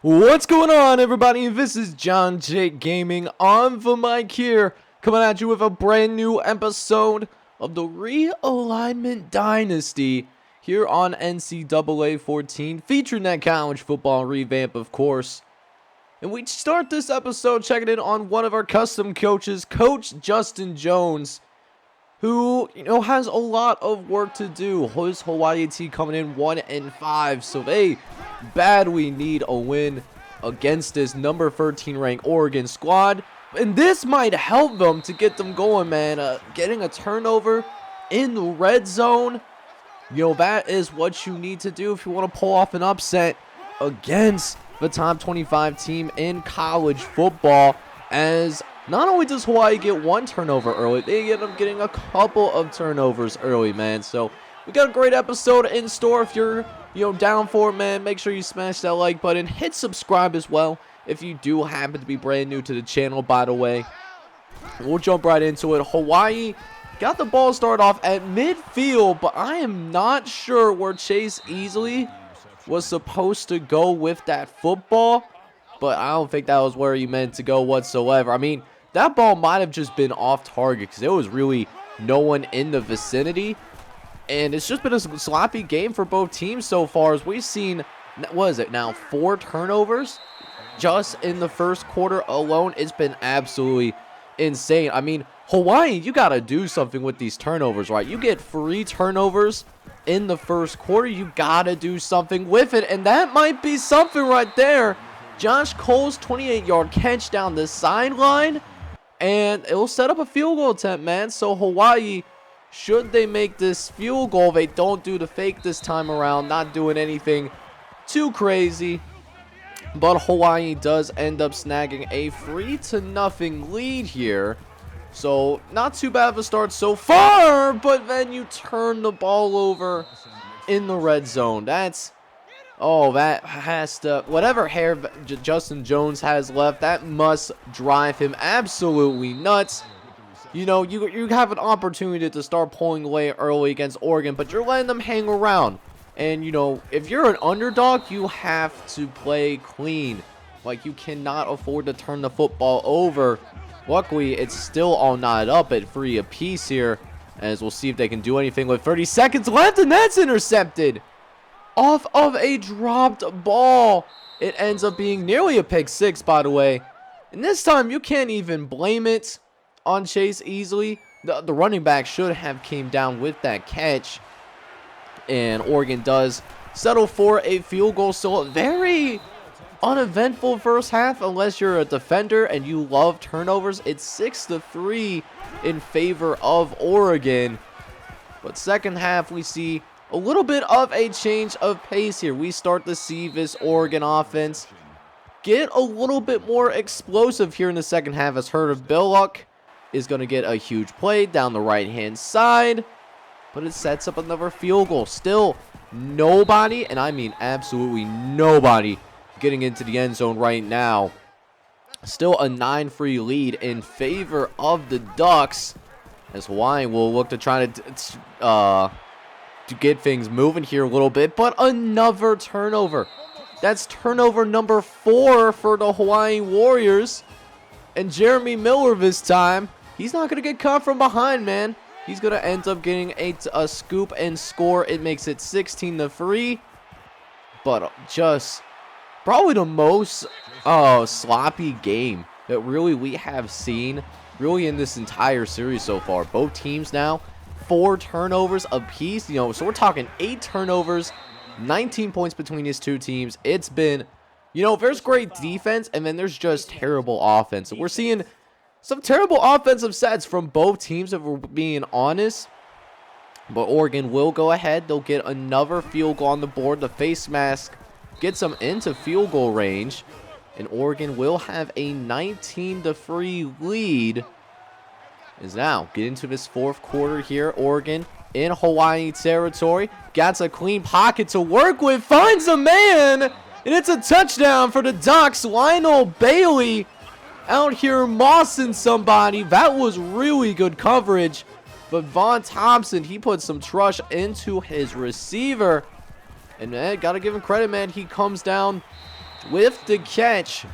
What's going on, everybody? This is John Jake Gaming on the mic here, coming at you with a brand new episode of the Realignment Dynasty here on NCAA 14, featuring that college football revamp, of course. And we start this episode checking in on one of our custom coaches, Coach Justin Jones, who, has a lot of work to do. His Hawaii team coming in 1-5, so they badly need a win against this number 13 ranked Oregon squad. And this might help them to get them going, man. Getting a turnover in the red zone, that is what you need to do if you want to pull off an upset against the top 25 team in college football. As not only does Hawaii get one turnover early, they end up getting a couple of turnovers early, man. So we got a great episode in store. If you're down for it, man, make sure you smash that like button. Hit subscribe as well if you do happen to be brand new to the channel, by the way. We'll jump right into it. Hawaii got the ball started off at midfield, but I am not sure where Chase Easley was supposed to go with that football. But I don't think that was where he meant to go whatsoever. I mean, that ball might have just been off target because there was really no one in the vicinity. And it's just been a sloppy game for both teams so far, as we've seen, what is it now, 4 turnovers just in the first quarter alone. It's been absolutely insane. I mean, Hawaii, you got to do something with these turnovers, right? You get 3 turnovers in the first quarter. You got to do something with it, and that might be something right there. Josh Cole's 28-yard catch down the sideline, and it will set up a field goal attempt, man. So Hawaii, should they make this field goal, they don't do the fake this time around, not doing anything too crazy. But Hawaii does end up snagging a 3-0 lead here. So not too bad of a start so far, but then you turn the ball over in the red zone. That has to, whatever hair Justin Jones has left, that must drive him absolutely nuts. You have an opportunity to start pulling away early against Oregon, but you're letting them hang around. And, if you're an underdog, you have to play clean. Like, you cannot afford to turn the football over. Luckily, it's still all knotted up at 3 apiece here, as we'll see if they can do anything with 30 seconds left, and that's intercepted off of a dropped ball. It ends up being nearly a pick 6, by the way. And this time, you can't even blame it on Chase Easley. The running back should have came down with that catch. And Oregon does settle for a field goal. So a very uneventful first half, unless you're a defender and you love turnovers. It's 6-3 in favor of Oregon. But second half, we see a little bit of a change of pace here. We start to see this Oregon offense get a little bit more explosive here in the second half, as Herder Billuck is going to get a huge play down the right-hand side. But it sets up another field goal. Still nobody, and I mean absolutely nobody, getting into the end zone right now. Still a 9-3 lead in favor of the Ducks, as Hawaii will look to try to get things moving here a little bit. But another turnover. That's turnover number 4 for the Hawaii Warriors. And Jeremy Miller this time, he's not going to get caught from behind, man. He's going to end up getting a scoop and score. It makes it 16-3. But just probably the most sloppy game that really we have seen really in this entire series so far. Both teams now 4 turnovers apiece. So we're talking 8 turnovers, 19 points between these two teams. It's been, there's great defense, and then there's just terrible offense. We're seeing some terrible offensive sets from both teams, if we're being honest. But Oregon will go ahead. They'll get another field goal on the board. The face mask gets them into field goal range. And Oregon will have a 19-3 lead. Is now get into this fourth quarter here. Oregon in Hawaii territory. Got a clean pocket to work with. Finds a man. And it's a touchdown for the Ducks. Lionel Bailey out here mossing somebody. That was really good coverage. But Vaughn Thompson, he put some trust into his receiver. And man, gotta give him credit, man. He comes down with the catch.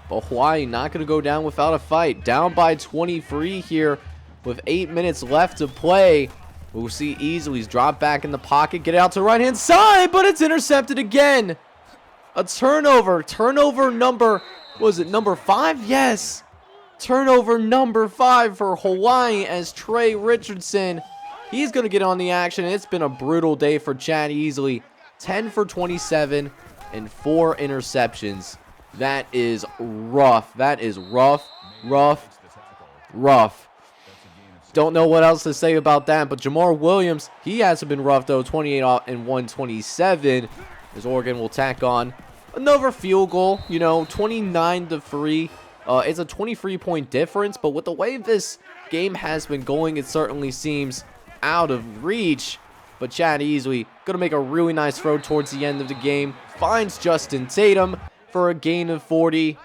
But Hawaii not going to go down without a fight. Down by 23 here with 8 minutes left to play. We'll see Easley's drop back in the pocket. Get it out to the right-hand side, but it's intercepted again. A turnover. Turnover number, was it number 5? Yes. Turnover number 5 for Hawaii as Trey Richardson. He's going to get on the action. It's been a brutal day for Chad Easley. 10 for 27 and 4 interceptions. That is rough. That is rough. Don't know what else to say about that. But Jamar Williams, he hasn't been rough though. 28 and 127. As Oregon will tack on another field goal. 29-3. It's a 23-point difference. But with the way this game has been going, it certainly seems out of reach. But Chad Easley going to make a really nice throw towards the end of the game. Finds Justin Tatum for a gain of 40.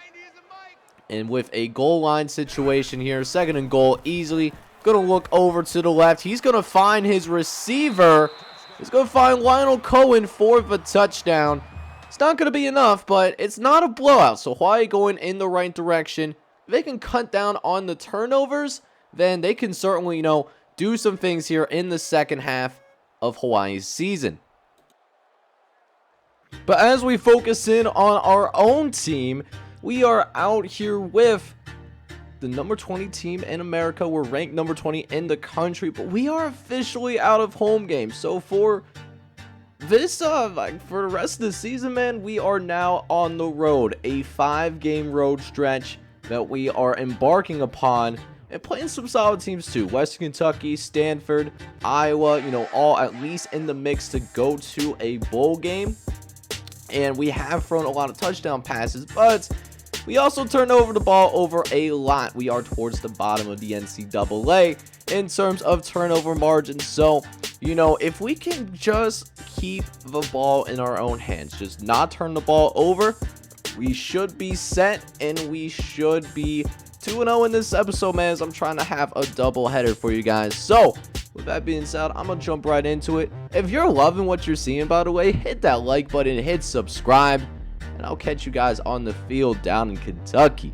And with a goal line situation here, 2nd and goal, Easley going to look over to the left. He's going to find his receiver. He's going to find Lionel Cohen for the touchdown. It's not going to be enough, but it's not a blowout. So Hawaii going in the right direction. If they can cut down on the turnovers, then they can certainly, do some things here in the second half of Hawaii's season. But as we focus in on our own team, we are out here with the number 20 team in America. We're ranked number 20 in the country, but we are officially out of home games. So for this, for the rest of the season, man, we are now on the road. A 5-game road stretch that we are embarking upon. And playing some solid teams too. Western Kentucky, Stanford, Iowa, all at least in the mix to go to a bowl game. And we have thrown a lot of touchdown passes, but we also turned over the ball over a lot. We are towards the bottom of the NCAA in terms of turnover margin. So, if we can just keep the ball in our own hands, just not turn the ball over, we should be set and we should be 2-0 in this episode, man, as I'm trying to have a double header for you guys. So, with that being said, I'm going to jump right into it. If you're loving what you're seeing, by the way, hit that like button, hit subscribe, and I'll catch you guys on the field down in Kentucky.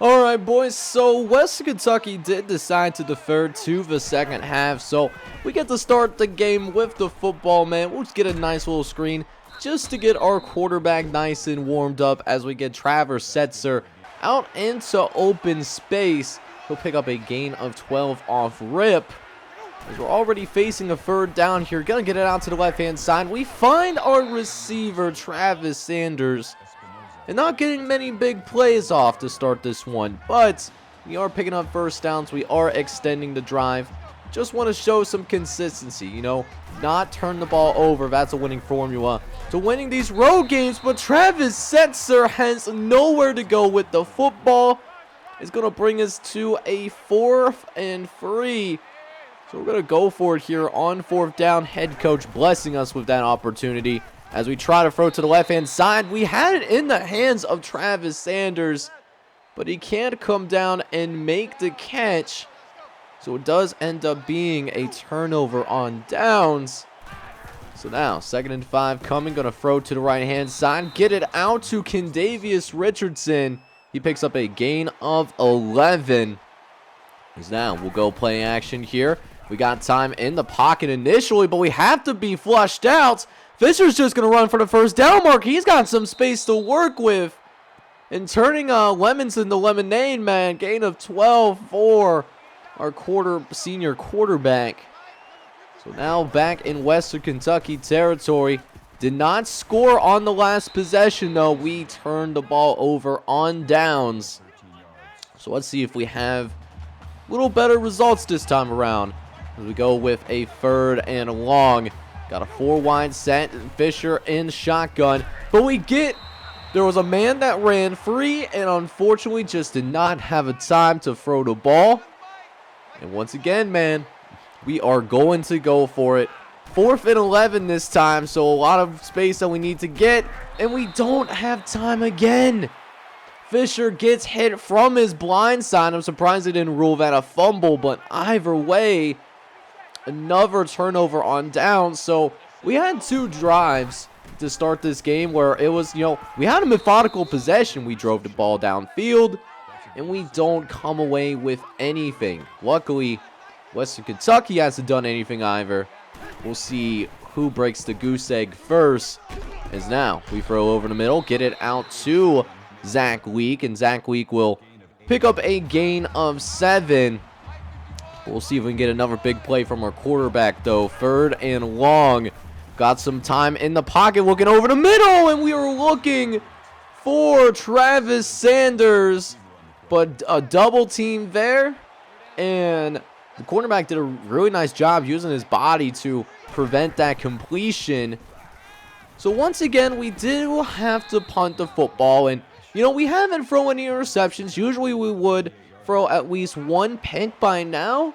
Alright, boys, so Western Kentucky did decide to defer to the second half, so we get to start the game with the football, man. We'll just get a nice little screen just to get our quarterback nice and warmed up as we get Travis Setzer out into open space. He'll pick up a gain of 12 off rip. As we're already facing a 3rd down here. Gonna get it out to the left-hand side. We find our receiver, Travis Sanders. And not getting many big plays off to start this one. But we are picking up 1st downs. We are extending the drive. Just want to show some consistency, not turn the ball over. That's a winning formula to winning these road games. But Travis Setzer has nowhere to go with the football. It's going to bring us to a 4th and 3. So we're going to go for it here on 4th down. Head coach blessing us with that opportunity as we try to throw to the left-hand side. We had it in the hands of Travis Sanders, but he can't come down and make the catch. So it does end up being a turnover on downs. So now, 2nd and 5 coming. Going to throw to the right-hand side. Get it out to Kendavius Richardson. He picks up a gain of 11. As now, we'll go play action here. We got time in the pocket initially, but we have to be flushed out. Fisher's just going to run for the 1st down mark. He's got some space to work with. And turning lemons into lemonade, man. Gain of 12 for our senior quarterback. So now back in Western Kentucky territory. Did not score on the last possession, though. We turned the ball over on downs. So let's see if we have a little better results this time around. As we go with a 3rd and long. Got a 4-wide set. Fisher in shotgun. But there was a man that ran free and unfortunately just did not have a time to throw the ball. And once again, man, we are going to go for it. 4th and 11 this time, so a lot of space that we need to get, and we don't have time again. Fisher gets hit from his blind side. I'm surprised they didn't rule that a fumble, but either way, another turnover on down. So we had 2 drives to start this game where it was, we had a methodical possession. We drove the ball downfield, and we don't come away with anything. Luckily, Western Kentucky hasn't done anything either. We'll see who breaks the goose egg first. As now, we throw over the middle, get it out to Zach Week, and Zach Week will pick up a gain of 7. We'll see if we can get another big play from our quarterback, though. 3rd and long. Got some time in the pocket, looking over the middle, and we were looking for Travis Sanders, but a double team there, and the cornerback did a really nice job using his body to prevent that completion. So once again, we do have to punt the football, and we haven't thrown any interceptions. Usually we would throw at least 1 pick by now,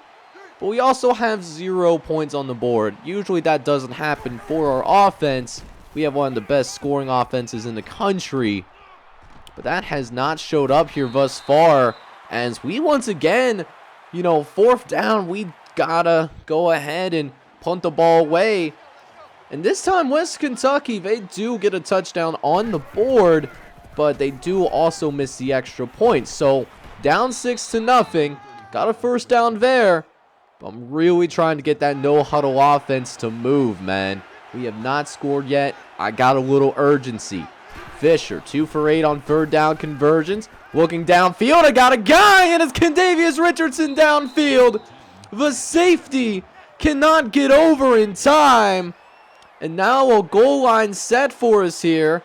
but we also have 0 points on the board. Usually that doesn't happen for our offense. We have one of the best scoring offenses in the country, but that has not showed up here thus far, as we once again, 4th down, we gotta go ahead and punt the ball away. And this time, West Kentucky, they do get a touchdown on the board, but they do also miss the extra point. So, down 6-0. Got a 1st down there. But I'm really trying to get that no-huddle offense to move, man. We have not scored yet. I got a little urgency. Fisher, 2 for 8 on 3rd down conversions. Looking downfield, I got a guy, and it's Kendavius Richardson downfield. The safety cannot get over in time. And now a goal line set for us here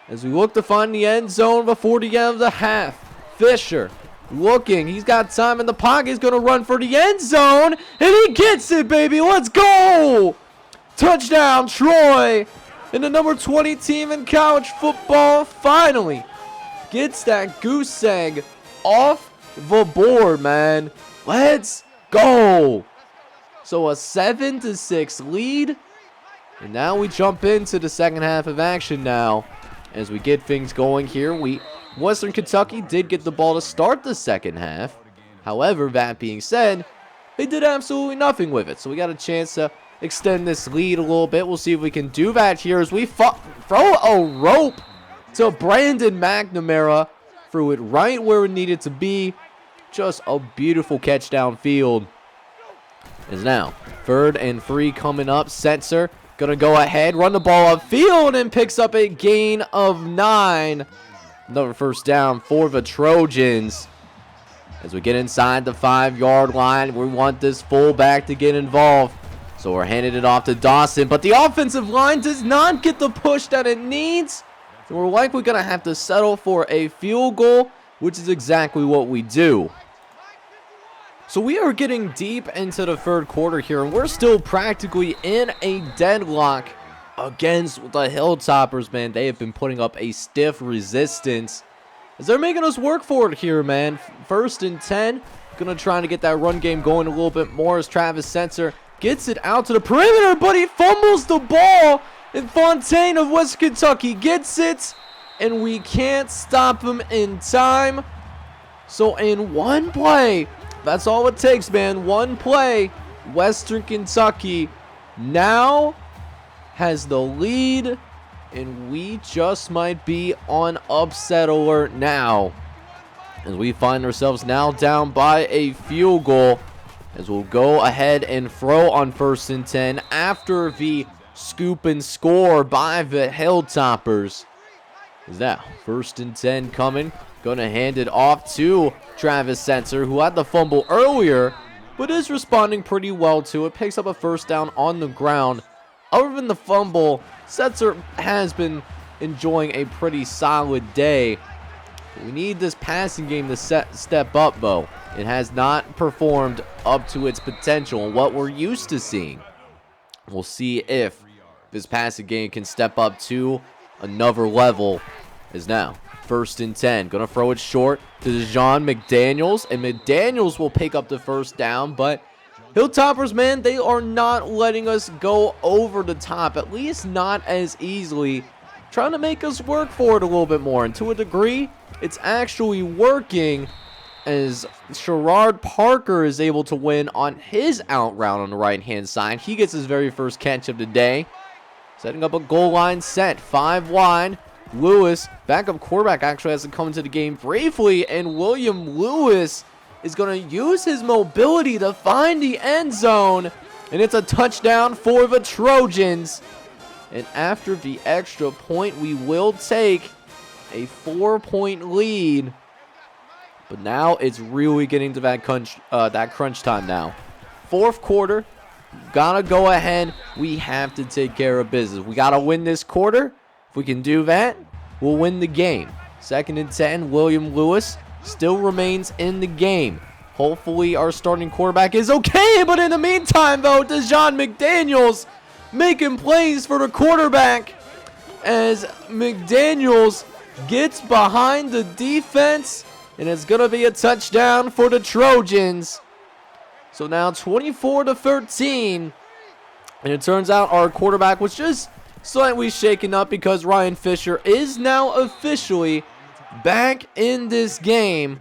as we look to find the end zone before the end of the half. Fisher looking. He's got time in the pocket. He's going to run for the end zone. And he gets it, baby. Let's go. Touchdown, Troy. And the number 20 team in college football finally gets that goose egg off the board, man. Let's go. So a 7-6 lead. And now we jump into the second half of action now. As we get things going here, Western Kentucky did get the ball to start the second half. However, that being said, they did absolutely nothing with it. So we got a chance to extend this lead a little bit. We'll see if we can do that here as we throw a rope to Brandon McNamara. Threw it right where it needed to be. Just a beautiful catch downfield. Is now 3rd and 3 coming up. Setzer gonna go ahead, run the ball upfield, and picks up a gain of 9. Another 1st down for the Trojans. As we get inside the 5-yard line, we want this fullback to get involved. So we're handing it off to Dawson, but the offensive line does not get the push that it needs. So we're likely gonna have to settle for a field goal, which is exactly what we do. So we are getting deep into the 3rd quarter here, and we're still practically in a deadlock against the Hilltoppers, man. They have been putting up a stiff resistance as they're making us work for it here, man. 1st and 10. Gonna try to get that run game going a little bit more as Travis Setzer gets it out to the perimeter, but he fumbles the ball, and Fontaine of West Kentucky gets it, and we can't stop him in time. So in one play, that's all it takes, man. One play. Western Kentucky now has the lead, and we just might be on upset alert now, as we find ourselves now down by a field goal, as we'll go ahead and throw on 1st and 10 after the scoop and score by the Hilltoppers. Is now 1st and 10 coming. Gonna hand it off to Travis Setzer, who had the fumble earlier, but is responding pretty well to it. Picks up a 1st down on the ground. Other than the fumble, Setzer has been enjoying a pretty solid day. We need this passing game to step up, though. It has not performed up to its potential and what we're used to seeing. We'll see if this passing game can step up to another level. Is now 1st and 10. Gonna throw it short to Dejon McDaniels, and McDaniels will pick up the 1st down, but Hilltoppers, man, they are not letting us go over the top, at least not as easily. Trying to make us work for it a little bit more, and to a degree, it's actually working, as Sherrard Parker is able to win on his out route on the right-hand side. He gets his very first catch of the day. Setting up a goal line set. 5 wide. Lewis, backup quarterback, actually has to come into the game briefly. And William Lewis is going to use his mobility to find the end zone. And it's a touchdown for the Trojans. And after the extra point, we will take a 4-point lead. But now it's really getting to that crunch time now. Fourth quarter, gotta go ahead. We have to take care of business. We gotta win this quarter. If we can do that, we'll win the game. 2nd and 10, William Lewis still remains in the game. Hopefully our starting quarterback is okay. But in the meantime, though, Deshaun McDaniels making plays for the quarterback as McDaniels gets behind the defense. And it's going to be a touchdown for the Trojans. So now 24-13. And it turns out our quarterback was just slightly shaken up because Ryan Fisher is now officially back in this game.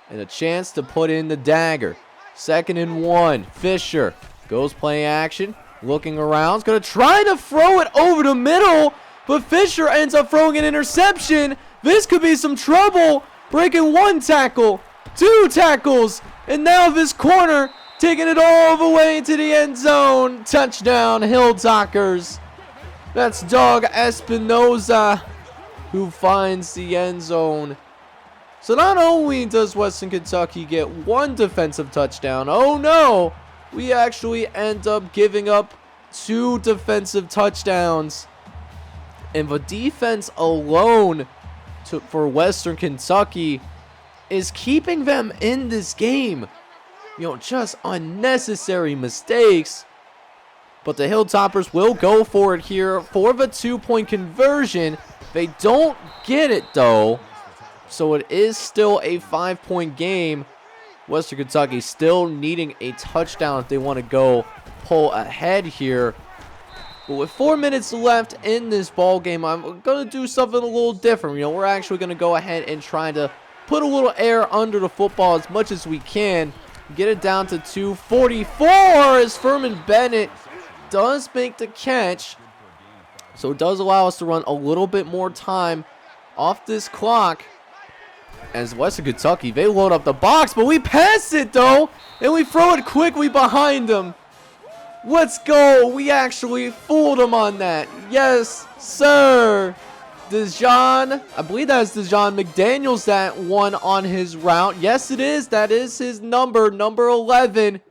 And a chance to put in the dagger. 2nd and 1. Fisher goes play action. Looking around. He's going to try to throw it over the middle. But Fisher ends up throwing an interception. This could be some trouble. Breaking 1 tackle, 2 tackles, and now this corner taking it all the way to the end zone. Touchdown, Hilltockers. That's Doug Espinoza who finds the end zone. So not only does Western Kentucky get 1 defensive touchdown, oh no, we actually end up giving up 2 defensive touchdowns. And the defense alone for Western Kentucky is keeping them in this game. You know, just unnecessary mistakes. But the Hilltoppers will go for it here for the 2-point conversion. They don't get it though. So it is still a 5-point game. Western Kentucky still needing a touchdown if they want to go pull ahead here. But with 4 minutes left in this ball game, I'm going to do something a little different. You know, we're actually going to go ahead and try to put a little air under the football as much as we can. Get it down to 2:44 as Furman Bennett does make the catch. So it does allow us to run a little bit more time off this clock. As Western Kentucky, they load up the box, but we pass it though. And we throw it quickly behind them. Let's go. We actually fooled him on that. Yes, sir. Deshaun, I believe that's Deshaun McDaniels that won on his route. Yes, it is. That is his number 11.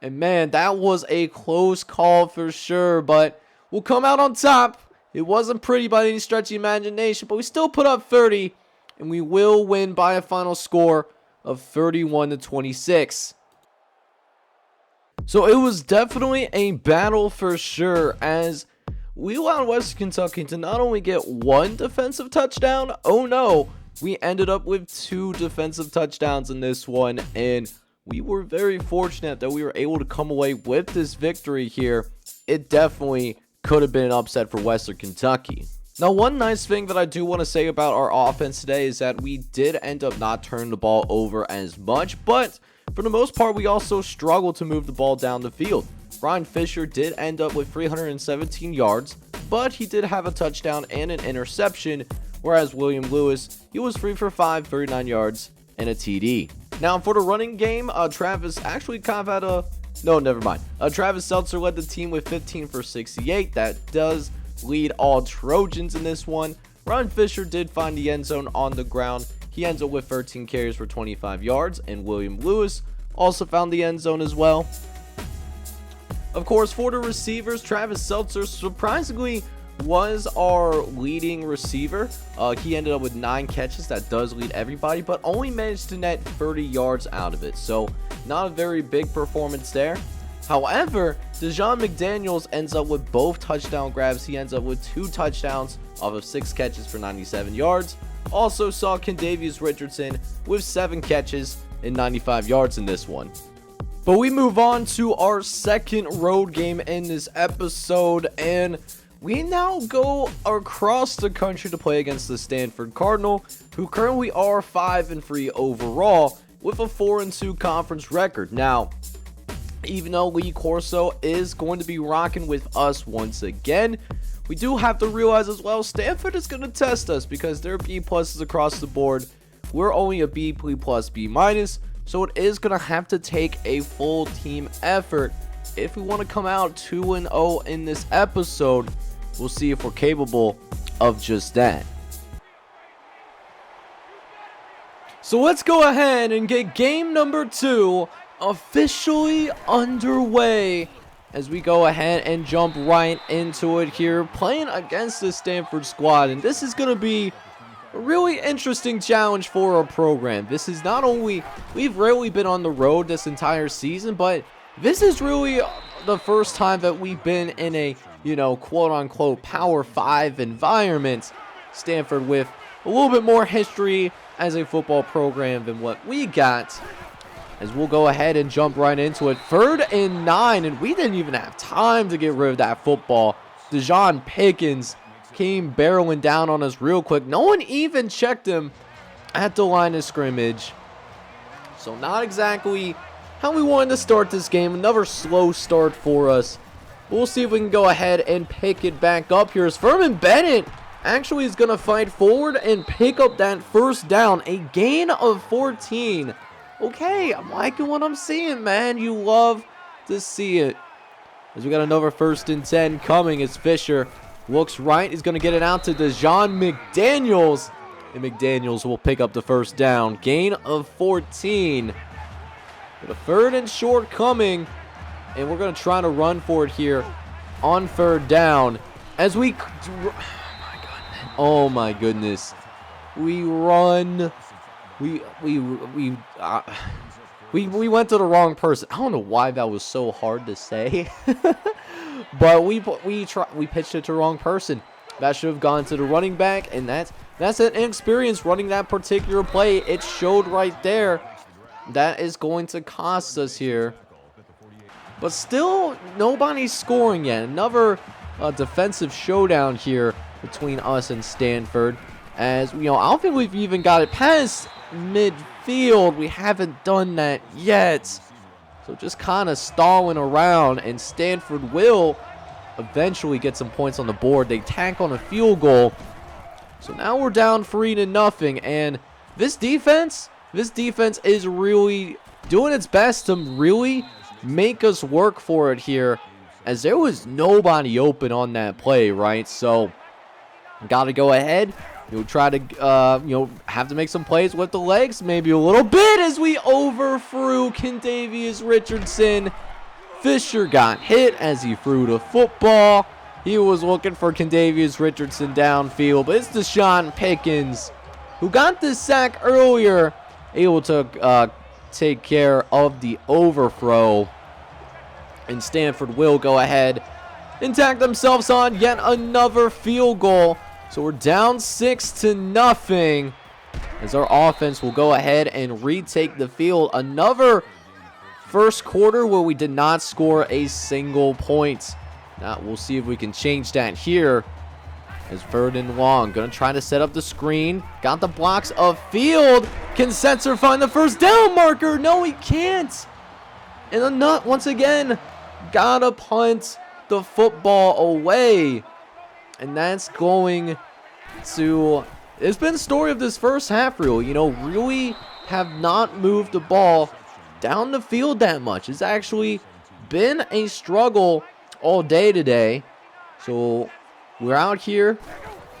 And man, that was a close call for sure. But we'll come out on top. It wasn't pretty by any stretch of the imagination, but we still put up 30. And we will win by a final score of 31-26. So it was definitely a battle for sure, as we allowed Western Kentucky to not only get 1 defensive touchdown, oh no, we ended up with 2 defensive touchdowns in this one, and we were very fortunate that we were able to come away with this victory here. It definitely could have been an upset for Western Kentucky. Now, one nice thing that I do want to say about our offense today is that we did end up not turning the ball over as much, but for the most part, we also struggled to move the ball down the field. Ryan Fisher did end up with 317 yards, but he did have a touchdown and an interception, whereas William Lewis, he was 3 for 5, 39 yards, and a TD. Now, for the running game, Travis actually kind of had a... No, never mind. Travis Seltzer led the team with 15 for 68. That does lead all Trojans in this one. Ryan Fisher did find the end zone on the ground. He ends up with 13 carries for 25 yards, and William Lewis also found the end zone as well. Of course, for the receivers, Travis Seltzer surprisingly was our leading receiver. He ended up with 9 catches. That does lead everybody, but only managed to net 30 yards out of it. So not a very big performance there. However, Deshaun McDaniels ends up with both touchdown grabs. He ends up with 2 touchdowns off of 6 catches for 97 yards. Also saw Kendavius Richardson with 7 catches and 95 yards in this one. But we move on to our second road game in this episode, and we now go across the country to play against the Stanford Cardinal, who currently are 5-3 overall with a 4-2 conference record. Now, even though Lee Corso is going to be rocking with us once again, we do have to realize as well, Stanford is going to test us because they're B pluses across the board. We're only a B plus, B minus, so it is going to have to take a full team effort if we want to come out 2-0 in this episode. We'll see if we're capable of just that. So let's go ahead and get game number 2 officially underway as we go ahead and jump right into it here, playing against the Stanford squad. And this is going to be a really interesting challenge for our program. This is not only, we've rarely been on the road this entire season, but this is really the first time that we've been in a, quote-unquote Power 5 environment. Stanford with a little bit more history as a football program than what we got. As we'll go ahead and jump right into it. 3rd and 9, and we didn't even have time to get rid of that football. Dejon Pickens came barreling down on us real quick. No one even checked him at the line of scrimmage. So not exactly how we wanted to start this game. Another slow start for us. We'll see if we can go ahead and pick it back up here as Furman Bennett actually is going to fight forward and pick up that first down. A gain of 14. Okay, I'm liking what I'm seeing, man. You love to see it. As we got another 1st and 10 coming as Fisher looks right. He's going to get it out to Dejon McDaniels. And McDaniels will pick up the first down. Gain of 14. With a 3rd and short coming. And we're going to try to run for it here on 3rd down. As we... Oh my goodness. We run. We went to the wrong person. I don't know why that was so hard to say. But we pitched it to the wrong person. That should have gone to the running back, and that's an inexperience running that particular play. It showed right there. That is going to cost us here. But still, nobody's scoring yet. Another defensive showdown here between us and Stanford. As, I don't think we've even got it past midfield. We haven't done that yet. So just kind of stalling around, and Stanford will eventually get some points on the board. They tack on a field goal. So now we're down 3-0, and this defense is really doing its best to really make us work for it here, as there was nobody open on that play, right? So got to go ahead. Try to, have to make some plays with the legs, maybe a little bit, as we overthrew Kendavius Richardson. Fisher got hit as he threw the football. He was looking for Kendavius Richardson downfield, but it's Dejon Pickens, who got this sack earlier, able to take care of the overthrow. And Stanford will go ahead and tack themselves on yet another field goal. So we're down 6-0 as our offense will go ahead and retake the field. Another first quarter where we did not score a single point. Now we'll see if we can change that here. As 3rd and long, gonna try to set up the screen. Got the blocks of field. Can Setzer find the first down marker? No, he can't. And the nut once again gotta punt the football away. And that's going to... It's been the story of this first half, really. Really have not moved the ball down the field that much. It's actually been a struggle all day today. So we're out here.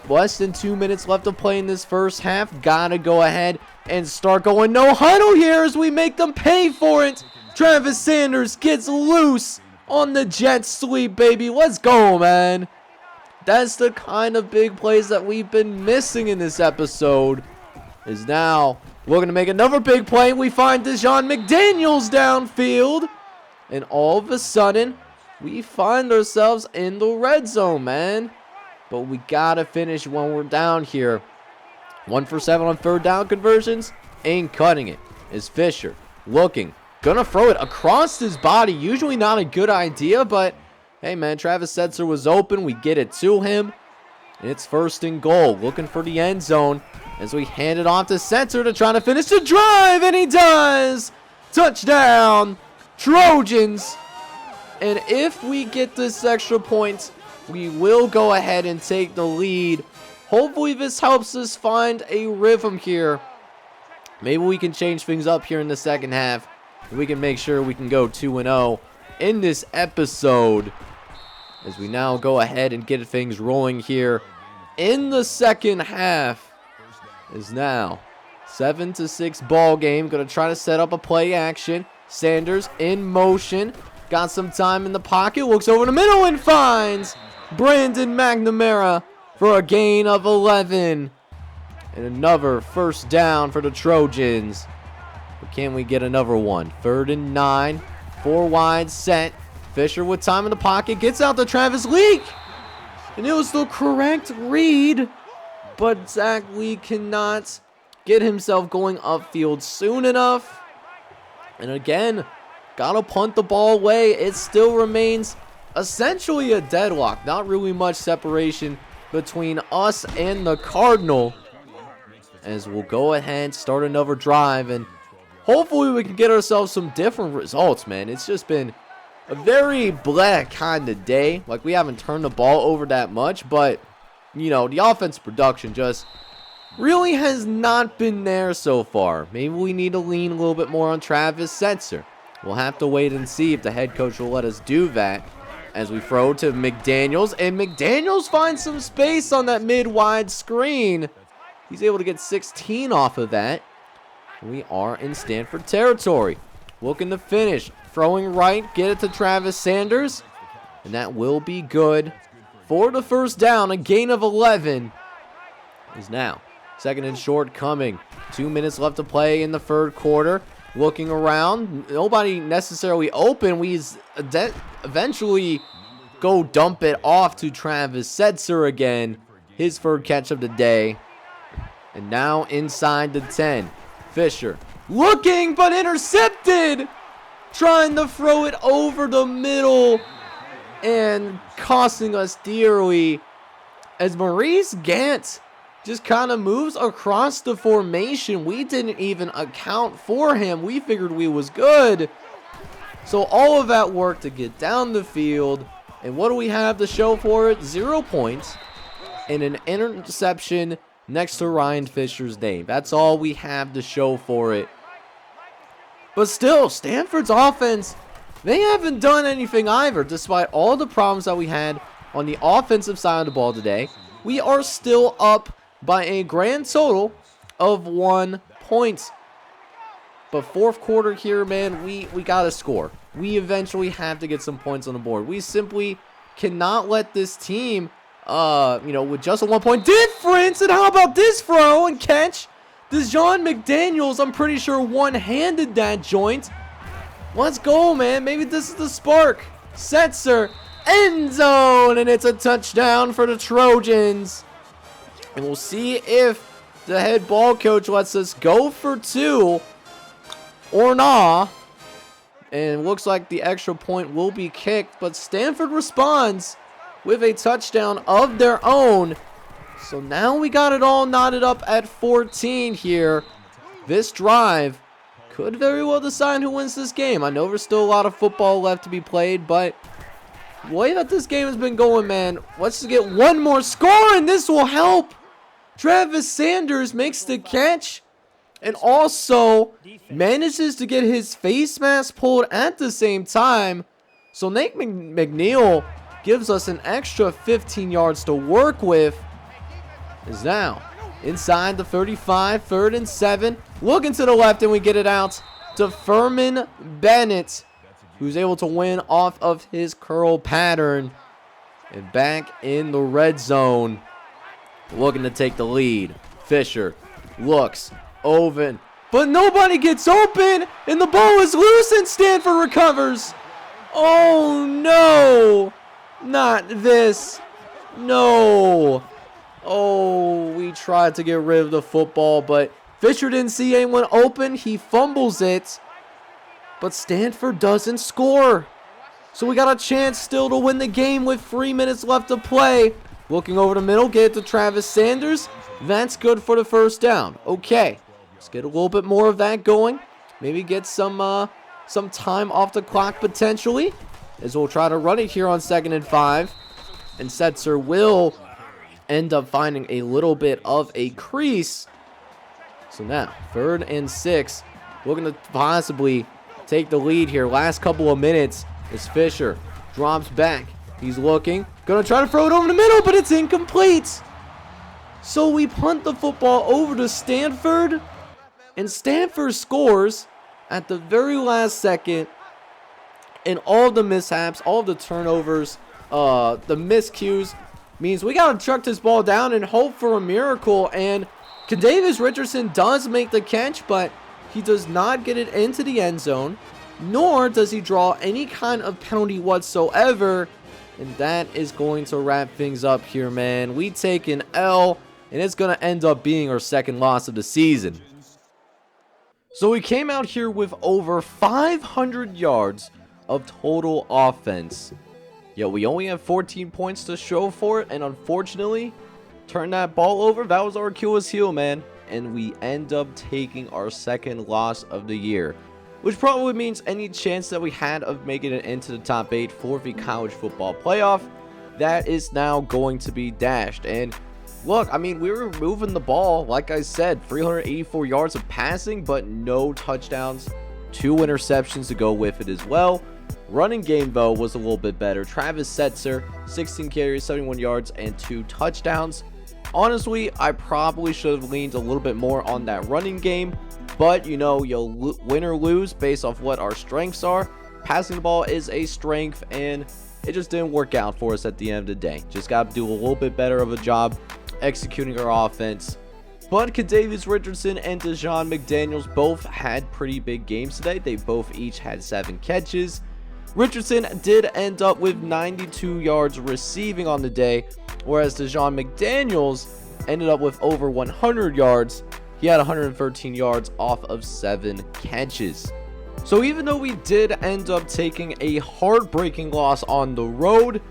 Less than 2 minutes left to play in this first half. Gotta go ahead and start going no huddle here as we make them pay for it. Travis Sanders gets loose on the jet sweep, baby. Let's go, man. That's the kind of big plays that we've been missing in this episode. Is now we're going to make another big play. We find Dejon McDaniels downfield. And all of a sudden, we find ourselves in the red zone, man. But we got to finish when we're down here. 1 for 7 on 3rd down conversions. Ain't cutting it. Is Fisher looking. Gonna throw it across his body. Usually not a good idea, but hey, man, Travis Setzer was open. We get it to him. And it's 1st and goal. Looking for the end zone as we hand it off to Setzer to try to finish the drive. And he does. Touchdown. Trojans. And if we get this extra point, we will go ahead and take the lead. Hopefully this helps us find a rhythm here. Maybe we can change things up here in the second half. We can make sure we can go 2-0 in this episode. As we now go ahead and get things rolling here in the second half. Is now 7-6 ball game. Gonna try to set up a play action. Sanders in motion. Got some time in the pocket. Looks over the middle and finds Brandon McNamara for a gain of 11. And another first down for the Trojans. But can we get another one? 3rd and 9. 4 wide set. Fisher with time in the pocket. Gets out to Travis Leak. And it was the correct read. But Zach Lee cannot get himself going upfield soon enough. And again, gotta punt the ball away. It still remains essentially a deadlock. Not really much separation between us and the Cardinal. As we'll go ahead, start another drive. And hopefully we can get ourselves some different results, man. It's just been a very black kind of day. Like, we haven't turned the ball over that much. But, you know, the offense production just really has not been there so far. Maybe we need to lean a little bit more on Travis Setzer. We'll have to wait and see if the head coach will let us do that. As we throw to McDaniels. And McDaniels finds some space on that mid-wide screen. He's able to get 16 off of that. We are in Stanford territory. Looking to finish. Throwing right. Get it to Travis Sanders. And that will be good for the first down. A gain of 11 is now 2nd and short coming. 2 minutes left to play in the 3rd quarter. Looking around. Nobody necessarily open. We eventually go dump it off to Travis Setzer again. His 3rd catch of the day. And now inside the 10. Fisher looking but intercepted. Trying to throw it over the middle. And costing us dearly. As Maurice Gant just kind of moves across the formation. We didn't even account for him. We figured we was good. So all of that work to get down the field. And what do we have to show for it? 0 points. And an interception next to Ryan Fisher's name. That's all we have to show for it. But still, Stanford's offense, they haven't done anything either. Despite all the problems that we had on the offensive side of the ball today, we are still up by a grand total of 1 point. But 4th quarter here, man, we got to score. We eventually have to get some points on the board. We simply cannot let this team, with just a 1 point difference. And how about this throw and catch? Dejon McDaniels, I'm pretty sure one-handed that joint. Let's go, man. Maybe this is the spark. Setzer, end zone, and it's a touchdown for the Trojans. And we'll see if the head ball coach lets us go for 2 or not. And it looks like the extra point will be kicked, but Stanford responds with a touchdown of their own. So now we got it all knotted up at 14 here. This drive could very well decide who wins this game. I know there's still a lot of football left to be played, but the way that this game has been going, man, let's just get one more score and this will help. Travis Sanders makes the catch and also manages to get his face mask pulled at the same time. So Nate McNeil gives us an extra 15 yards to work with. Is now inside the 35, 3rd and 7. Looking to the left, and we get it out to Furman Bennett, who's able to win off of his curl pattern. And back in the red zone, looking to take the lead. Fisher looks open, but nobody gets open, and the ball is loose, and Stanford recovers. Oh, no. Not this. No. Oh, we tried to get rid of the football, but Fisher didn't see anyone open. He fumbles it, but Stanford doesn't score. So we got a chance still to win the game with 3 minutes left to play. Looking over the middle, get it to Travis Sanders. That's good for the first down. Okay, let's get a little bit more of that going. Maybe get some some time off the clock potentially, as we'll try to run it here on 2nd and 5. And Setzer will end up finding a little bit of a crease. So now, 3rd and 6. Looking to possibly take the lead here. Last couple of minutes as Fisher drops back. He's looking. Gonna try to throw it over the middle, but it's incomplete. So we punt the football over to Stanford. And Stanford scores at the very last second. And all the mishaps, all the turnovers, the miscues means we gotta chuck this ball down and hope for a miracle. And Kadavis Richardson does make the catch, but he does not get it into the end zone, nor does he draw any kind of penalty whatsoever. And that is going to wrap things up here, man. We take an L, and it's going to end up being our 2nd loss of the season. So we came out here with over 500 yards of total offense. Yet we only have 14 points to show for it, and unfortunately, turn that ball over. That was our Achilles heel, man. And we end up taking our 2nd loss of the year, which probably means any chance that we had of making it into the top 8 for the college football playoff, that is now going to be dashed. And look, I mean, we were moving the ball, like I said, 384 yards of passing, but no touchdowns, 2 interceptions to go with it as well. Running game, though, was a little bit better. Travis Setzer, 16 carries, 71 yards, and 2 touchdowns. Honestly, I probably should have leaned a little bit more on that running game, but you know, you'll win or lose based off what our strengths are. Passing the ball is a strength, and it just didn't work out for us at the end of the day. Just got to do a little bit better of a job executing our offense. But Kadavis Richardson and Deshaun McDaniels both had pretty big games today. They both each had 7 catches. Richardson did end up with 92 yards receiving on the day, whereas Deshaun McDaniels ended up with over 100 yards. He had 113 yards off of 7 catches. So even though we did end up taking a heartbreaking loss on the road,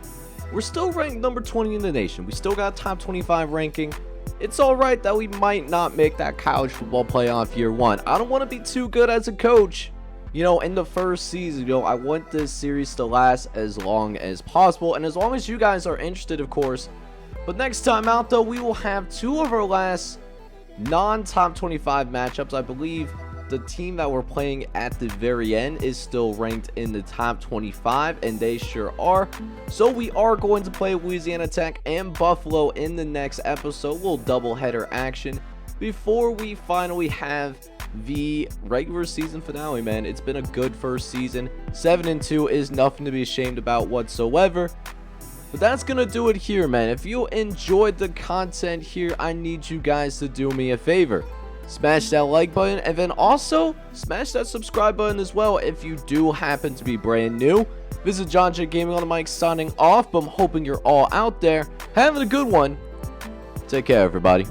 we're still ranked number 20 in the nation. We still got a top 25 ranking. It's alright that we might not make that college football playoff year 1. I don't want to be too good as a coach. You know, in the first season, I want this series to last as long as possible, and as long as you guys are interested, of course. But next time out, though, we will have 2 of our last non-top 25 matchups. I believe the team that we're playing at the very end is still ranked in the top 25, and they sure are. So we are going to play Louisiana Tech and Buffalo in the next episode. Little doubleheader action before we finally have the regular season finale, man. It's been a good first season. 7-2 is nothing to be ashamed about whatsoever. But that's gonna do it here, man. If you enjoyed the content here, I need you guys to do me a favor. Smash that like button, and then also smash that subscribe button as well if you do happen to be brand new. This is John J Gaming on the mic signing off, but I'm hoping you're all out there having a good one. Take care, everybody.